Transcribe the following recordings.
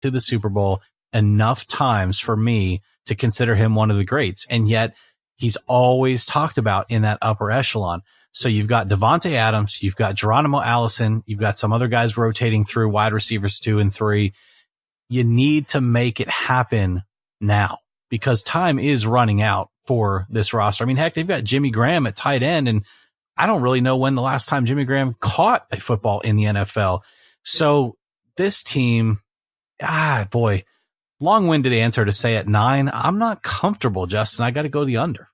to the Super Bowl enough times for me to consider him one of the greats. And yet he's always talked about in that upper echelon. So you've got Devontae Adams, you've got Geronimo Allison, you've got some other guys rotating through wide receivers 2 and 3. You need to make it happen now because time is running out for this roster. I mean, heck, they've got Jimmy Graham at tight end, and I don't really know when the last time Jimmy Graham caught a football in the NFL. So this team, boy, long-winded answer to say at 9. I'm not comfortable, Justin. I got to go the under.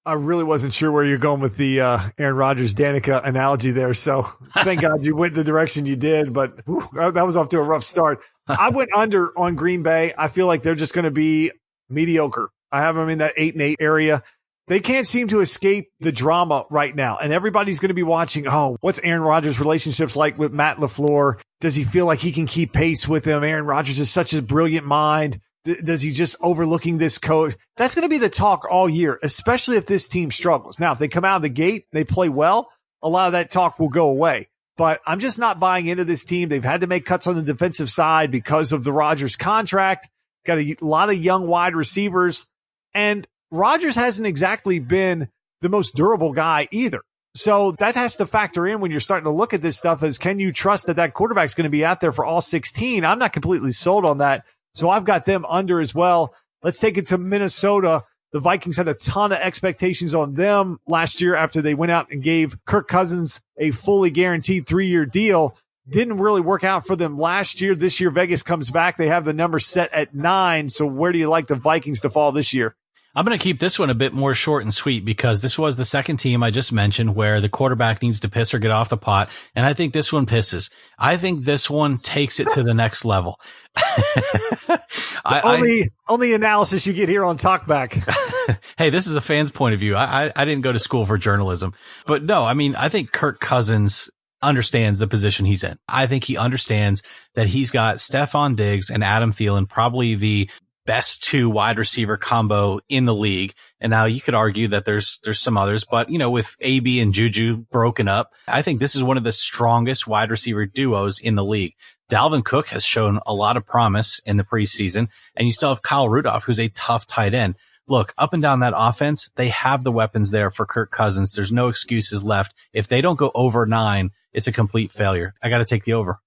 I really wasn't sure where you're going with the Aaron Rodgers Danica analogy there. So thank God you went the direction you did, but that was off to a rough start. I went under on Green Bay. I feel like they're just going to be mediocre. I have them in that 8-8 area. They can't seem to escape the drama right now. And everybody's going to be watching, what's Aaron Rodgers' relationships like with Matt LaFleur? Does he feel like he can keep pace with him? Aaron Rodgers is such a brilliant mind. Does he just overlooking this coach? That's going to be the talk all year, especially if this team struggles. Now, if they come out of the gate, they play well, a lot of that talk will go away. But I'm just not buying into this team. They've had to make cuts on the defensive side because of the Rodgers contract. Got a lot of young wide receivers. And Rodgers hasn't exactly been the most durable guy either. So that has to factor in when you're starting to look at this stuff as, can you trust that quarterback's going to be out there for all 16? I'm not completely sold on that. So I've got them under as well. Let's take it to Minnesota. The Vikings had a ton of expectations on them last year after they went out and gave Kirk Cousins a fully guaranteed 3-year deal. Didn't really work out for them last year. This year, Vegas comes back. They have the number set at 9. So where do you like the Vikings to fall this year? I'm going to keep this one a bit more short and sweet because this was the second team I just mentioned where the quarterback needs to piss or get off the pot. And I think this one pisses. I think this one takes it to the next level. Only analysis you get here on Talkback. Hey, this is a fan's point of view. I didn't go to school for journalism, but no, I mean, I think Kirk Cousins understands the position he's in. I think he understands that he's got Stephon Diggs and Adam Thielen, probably the best 2 wide receiver combo in the league. And now you could argue that there's some others, but with AB and Juju broken up, I think this is one of the strongest wide receiver duos in the league. Dalvin Cook has shown a lot of promise in the preseason, and you still have Kyle Rudolph, who's a tough tight end. Look, up and down that offense, they have the weapons there for Kirk Cousins. There's no excuses left. If they don't go over 9, it's a complete failure. I got to take the over.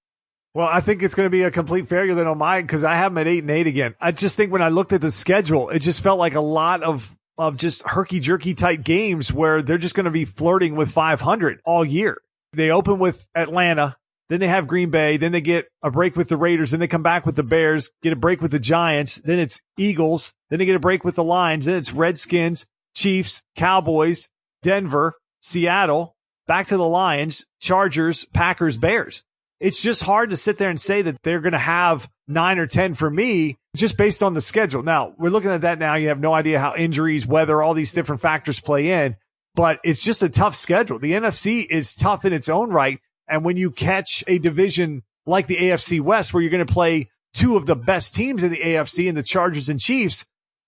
Well, I think it's going to be a complete failure then on mine because I have them at 8-8 again. I just think when I looked at the schedule, it just felt like a lot of just herky-jerky type games where they're just going to be flirting with 500 all year. They open with Atlanta, then they have Green Bay, then they get a break with the Raiders, then they come back with the Bears, get a break with the Giants, then it's Eagles, then they get a break with the Lions, then it's Redskins, Chiefs, Cowboys, Denver, Seattle, back to the Lions, Chargers, Packers, Bears. It's just hard to sit there and say that they're going to have 9 or 10 for me just based on the schedule. Now, we're looking at that now. You have no idea how injuries, weather, all these different factors play in, but it's just a tough schedule. The NFC is tough in its own right. And when you catch a division like the AFC West, where you're going to play 2 of the best teams in the AFC and the Chargers and Chiefs,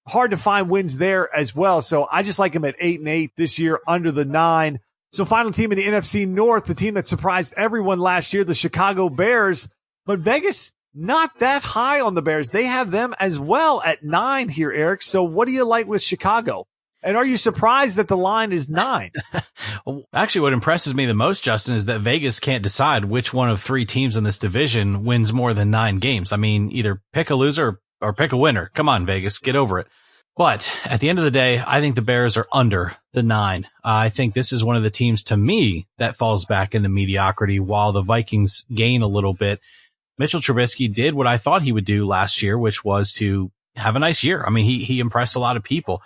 hard to find wins there as well. So I just like them at 8-8 this year under the 9. So final team in the NFC North, the team that surprised everyone last year, the Chicago Bears. But Vegas, not that high on the Bears. They have them as well at 9 here, Eric. So what do you like with Chicago? And are you surprised that the line is 9? Well, actually, what impresses me the most, Justin, is that Vegas can't decide which one of 3 teams in this division wins more than 9 games. I mean, either pick a loser or pick a winner. Come on, Vegas, get over it. But at the end of the day, I think the Bears are under the 9. I think this is one of the teams, to me, that falls back into mediocrity while the Vikings gain a little bit. Mitchell Trubisky did what I thought he would do last year, which was to have a nice year. I mean, he impressed a lot of people.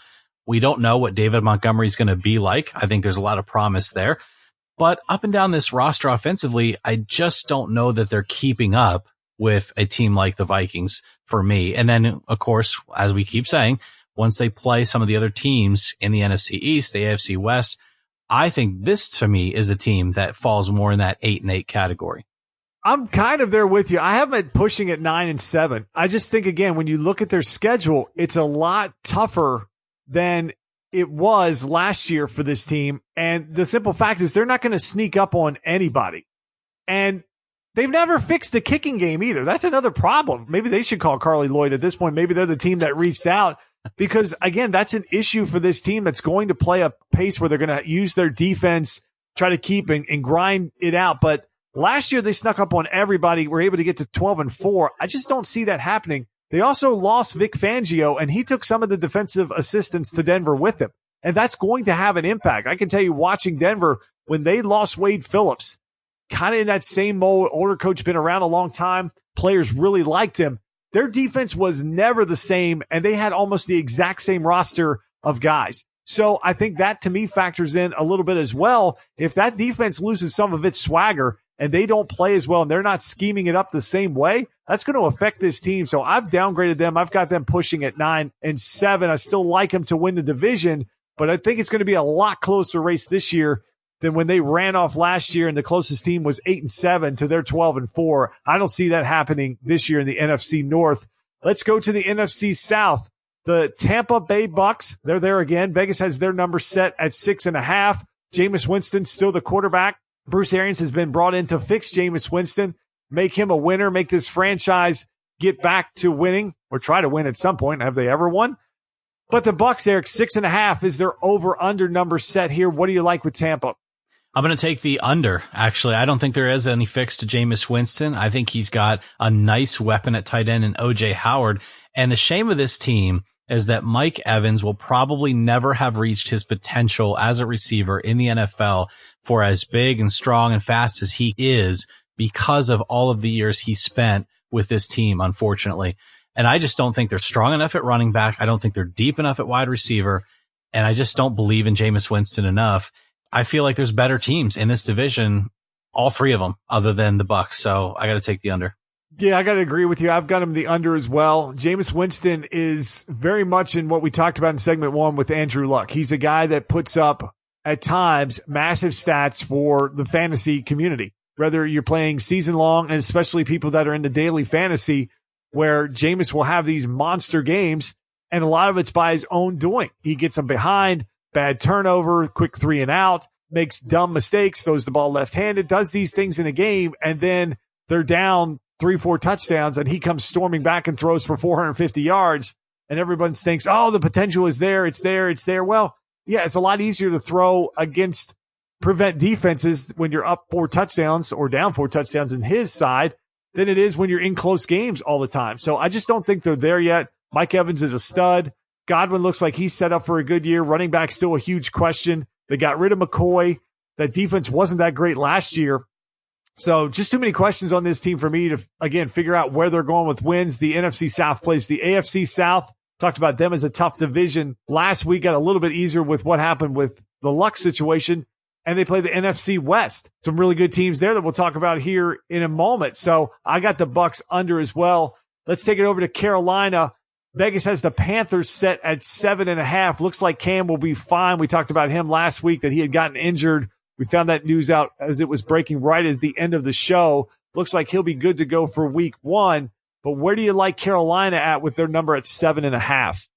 We don't know what David Montgomery is going to be like. I think there's a lot of promise there. But up and down this roster offensively, I just don't know that they're keeping up with a team like the Vikings for me. And then, of course, as we keep saying, once they play some of the other teams in the NFC East, the AFC West, I think this, to me, is a team that falls more in that 8-8 category. I'm kind of there with you. I have it pushing at 9 and 7. I just think, again, when you look at their schedule, it's a lot tougher than it was last year for this team. And the simple fact is they're not going to sneak up on anybody. And they've never fixed the kicking game either. That's another problem. Maybe they should call Carly Lloyd at this point. Maybe they're the team that reached out because, again, that's an issue for this team that's going to play a pace where they're going to use their defense, try to keep and grind it out. But last year they snuck up on everybody. Were able to get to 12-4. I just don't see that happening. They also lost Vic Fangio, and he took some of the defensive assistants to Denver with him. And that's going to have an impact. I can tell you, watching Denver, when they lost Wade Phillips, kind of in that same mode, older coach, been around a long time, players really liked him. Their defense was never the same, and they had almost the exact same roster of guys. So I think that, to me, factors in a little bit as well. If that defense loses some of its swagger and they don't play as well and they're not scheming it up the same way, that's going to affect this team. So I've downgraded them. I've got them pushing at 9-7. I still like them to win the division, but I think it's going to be a lot closer race this year than when they ran off last year and the closest team was 8-7 to their 12-4. I don't see that happening this year in the NFC North. Let's go to the NFC South. The Tampa Bay Bucks, they're there again. Vegas has their number set at 6.5. Jameis Winston still the quarterback. Bruce Arians has been brought in to fix Jameis Winston, make him a winner, make this franchise get back to winning or try to win at some point. Have they ever won? But the Bucks, Eric, 6.5 is their over-under number set here. What do you like with Tampa? I'm going to take the under, actually. I don't think there is any fix to Jameis Winston. I think he's got a nice weapon at tight end in O.J. Howard. And the shame of this team is that Mike Evans will probably never have reached his potential as a receiver in the NFL for as big and strong and fast as he is because of all of the years he spent with this team, unfortunately. And I just don't think they're strong enough at running back. I don't think they're deep enough at wide receiver. And I just don't believe in Jameis Winston enough. I feel like there's better teams in this division, all three of them, other than the Bucks. So I got to take the under. Yeah, I got to agree with you. I've got him the under as well. Jameis Winston is very much in what we talked about in segment 1 with Andrew Luck. He's a guy that puts up, at times, massive stats for the fantasy community, whether you're playing season long, and especially people that are into daily fantasy, where Jameis will have these monster games, and a lot of it's by his own doing. He gets them behind, bad turnover, quick 3 and out, makes dumb mistakes, throws the ball left-handed, does these things in a game, and then they're down 3-4 touchdowns, and he comes storming back and throws for 450 yards, and everyone thinks, oh, the potential is there, it's there, it's there. Well, yeah, it's a lot easier to throw against prevent defenses when you're up 4 touchdowns or down 4 touchdowns in his side than it is when you're in close games all the time. So I just don't think they're there yet. Mike Evans is a stud. Godwin looks like he's set up for a good year. Running back still a huge question. They got rid of McCoy. That defense wasn't that great last year. So just too many questions on this team for me to, again, figure out where they're going with wins. The NFC South plays the AFC South. Talked about them as a tough division. Last week got a little bit easier with what happened with the Luck situation. And they play the NFC West. Some really good teams there that we'll talk about here in a moment. So I got the Bucks under as well. Let's take it over to Carolina. Vegas has the Panthers set at 7.5. Looks like Cam will be fine. We talked about him last week that he had gotten injured. We found that news out as it was breaking right at the end of the show. Looks like he'll be good to go for week 1. But where do you like Carolina at with their number at 7.5?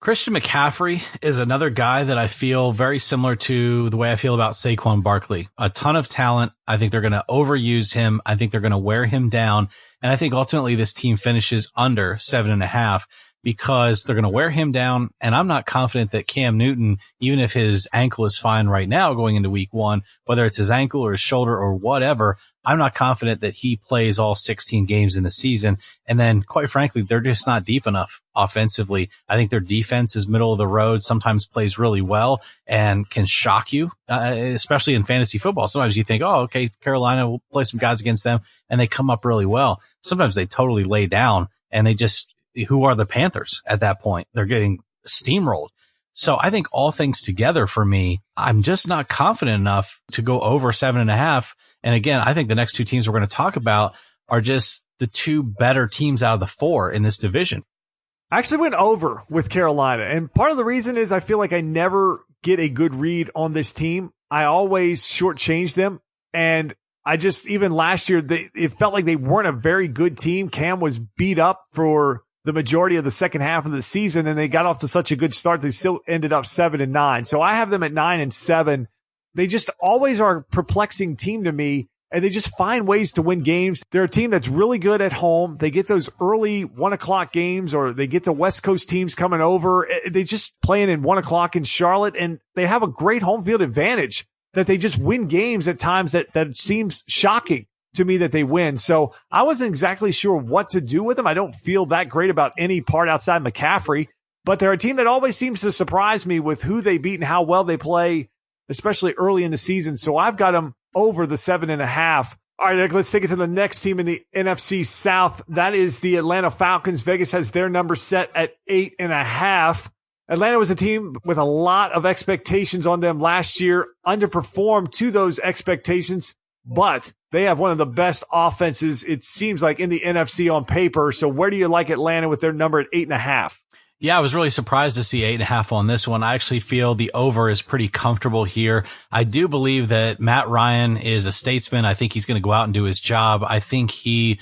Christian McCaffrey is another guy that I feel very similar to the way I feel about Saquon Barkley. A ton of talent. I think they're going to overuse him. I think they're going to wear him down. And I think ultimately this team finishes under 7.5 because they're going to wear him down. And I'm not confident that Cam Newton, even if his ankle is fine right now going into week 1, whether it's his ankle or his shoulder or whatever, I'm not confident that he plays all 16 games in the season. And then, quite frankly, they're just not deep enough offensively. I think their defense is middle of the road, sometimes plays really well and can shock you, especially in fantasy football. Sometimes you think, oh, okay, Carolina will play some guys against them, and they come up really well. Sometimes they totally lay down, and they just, who are the Panthers at that point? They're getting steamrolled. So I think all things together for me, I'm just not confident enough to go over 7.5. And again, I think the next 2 teams we're going to talk about are just the 2 better teams out of the 4 in this division. I actually went over with Carolina. And part of the reason is I feel like I never get a good read on this team. I always shortchange them. And I just, even last year, it felt like they weren't a very good team. Cam was beat up for the majority of the second half of the season, and they got off to such a good start. They still ended up 7-9. So I have them at 9-7. They just always are a perplexing team to me. and they just find ways to win games. They're a team that's really good at home. They get those early 1 o'clock games, or they get the West Coast teams coming over. They just playing in 1 o'clock in Charlotte, and they have a great home field advantage that they just win games at times that seems shocking to me that they win. So I wasn't exactly sure what to do with them. I don't feel that great about any part outside McCaffrey, but they're a team that always seems to surprise me with who they beat and how well they play, especially early in the season. So I've got them over the 7.5. All right, Nick, let's take it to the next team in the NFC South. That is the Atlanta Falcons. Vegas has their number set at 8.5. Atlanta was a team with a lot of expectations on them last year, underperformed to those expectations, but they have one of the best offenses, it seems like, in the NFC on paper. So where do you like Atlanta with their number at 8.5? Yeah, I was really surprised to see 8.5 on this one. I actually feel the over is pretty comfortable here. I do believe that Matt Ryan is a statesman. I think he's going to go out and do his job. I think he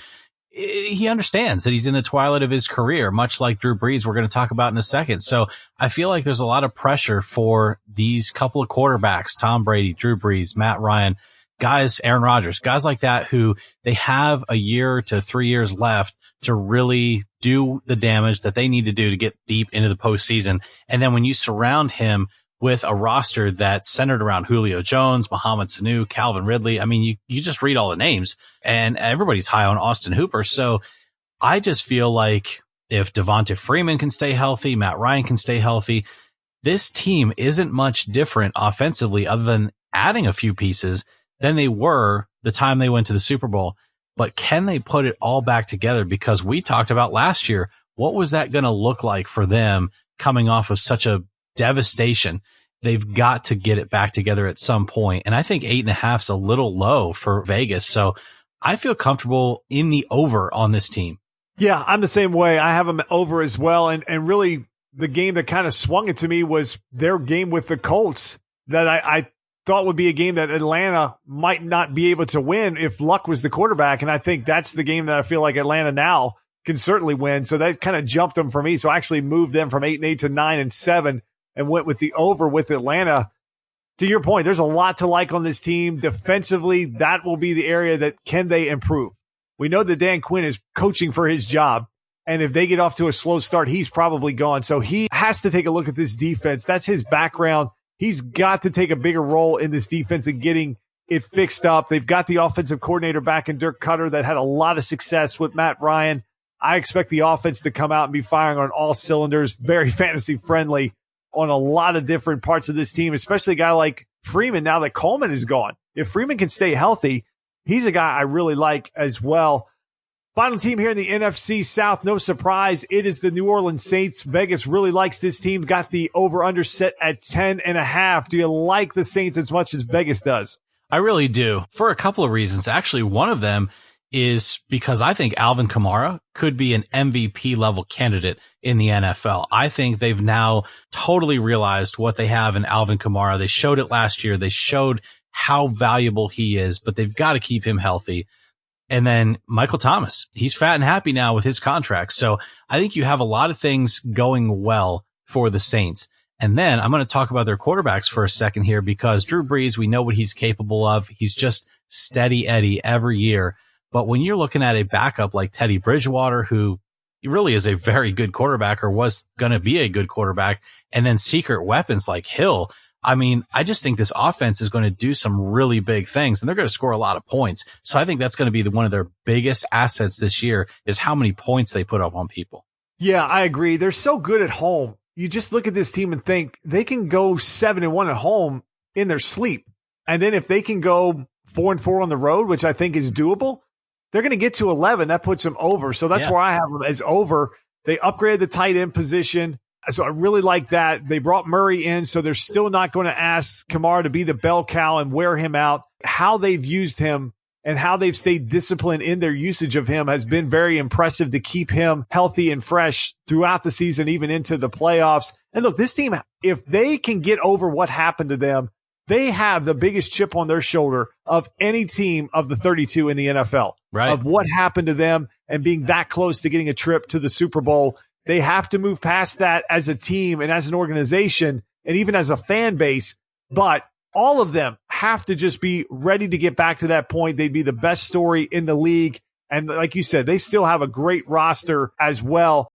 understands that he's in the twilight of his career, much like Drew Brees, we're going to talk about in a second. So I feel like there's a lot of pressure for these couple of quarterbacks, Tom Brady, Drew Brees, Matt Ryan, guys, Aaron Rodgers, guys like that, who they have a year to 3 years left to really do the damage that they need to do to get deep into the postseason. And then when you surround him with a roster that's centered around Julio Jones, Mohamed Sanu, Calvin Ridley, I mean, you just read all the names, and everybody's high on Austin Hooper. So I just feel like if Devonta Freeman can stay healthy, Matt Ryan can stay healthy, this team isn't much different offensively other than adding a few pieces than they were the time they went to the Super Bowl. But can they put it all back together? Because we talked about last year, what was that going to look like for them coming off of such a devastation? They've got to get it back together at some point. And I think 8.5 is a little low for Vegas. So I feel comfortable in the over on this team. Yeah, I'm the same way. I have them over as well. And really the game that kind of swung it to me was their game with the Colts that I thought would be a game that Atlanta might not be able to win if Luck was the quarterback. And I think that's the game that I feel like Atlanta now can certainly win. So that kind of jumped them for me. So I actually moved them from 8-8 to 9-7 and went with the over with Atlanta. To your point, there's a lot to like on this team. Defensively, that will be the area that can they improve. We know that Dan Quinn is coaching for his job. And if they get off to a slow start, he's probably gone. So he has to take a look at this defense. That's his background. He's got to take a bigger role in this defense and getting it fixed up. They've got the offensive coordinator back in Dirk Cutter that had a lot of success with Matt Ryan. I expect the offense to come out and be firing on all cylinders, very fantasy friendly on a lot of different parts of this team, especially a guy like Freeman now that Coleman is gone. If Freeman can stay healthy, he's a guy I really like as well. Final team here in the NFC South, no surprise, it is the New Orleans Saints. Vegas really likes this team, got the over-under set at 10.5. Do you like the Saints as much as Vegas does? I really do, for a couple of reasons. Actually, one of them is because I think Alvin Kamara could be an MVP level candidate in the NFL. I think they've now totally realized what they have in Alvin Kamara. They showed it last year. They showed how valuable he is, but they've got to keep him healthy. And then Michael Thomas, he's fat and happy now with his contract. So I think you have a lot of things going well for the Saints. And then I'm going to talk about their quarterbacks for a second here, because Drew Brees, we know what he's capable of. He's just steady Eddie every year. But when you're looking at a backup like Teddy Bridgewater, who really is a very good quarterback or was going to be a good quarterback, and then secret weapons like Hill, I mean, I just think this offense is going to do some really big things, and they're going to score a lot of points. So I think that's going to be one of their biggest assets this year, is how many points they put up on people. Yeah, I agree. They're so good at home. You just look at this team and think they can go 7-1 at home in their sleep. And then if they can go 4-4 on the road, which I think is doable, they're going to get to 11. That puts them over. So that's where I have them as over. They upgraded the tight end position. So I really like that. They brought Murray in, so they're still not going to ask Kamara to be the bell cow and wear him out. How they've used him and how they've stayed disciplined in their usage of him has been very impressive to keep him healthy and fresh throughout the season, even into the playoffs. And look, this team, if they can get over what happened to them, they have the biggest chip on their shoulder of any team of the 32 in the NFL, right? Of what happened to them and being that close to getting a trip to the Super Bowl. They have to move past that as a team and as an organization and even as a fan base. But all of them have to just be ready to get back to that point. They'd be the best story in the league. And like you said, they still have a great roster as well.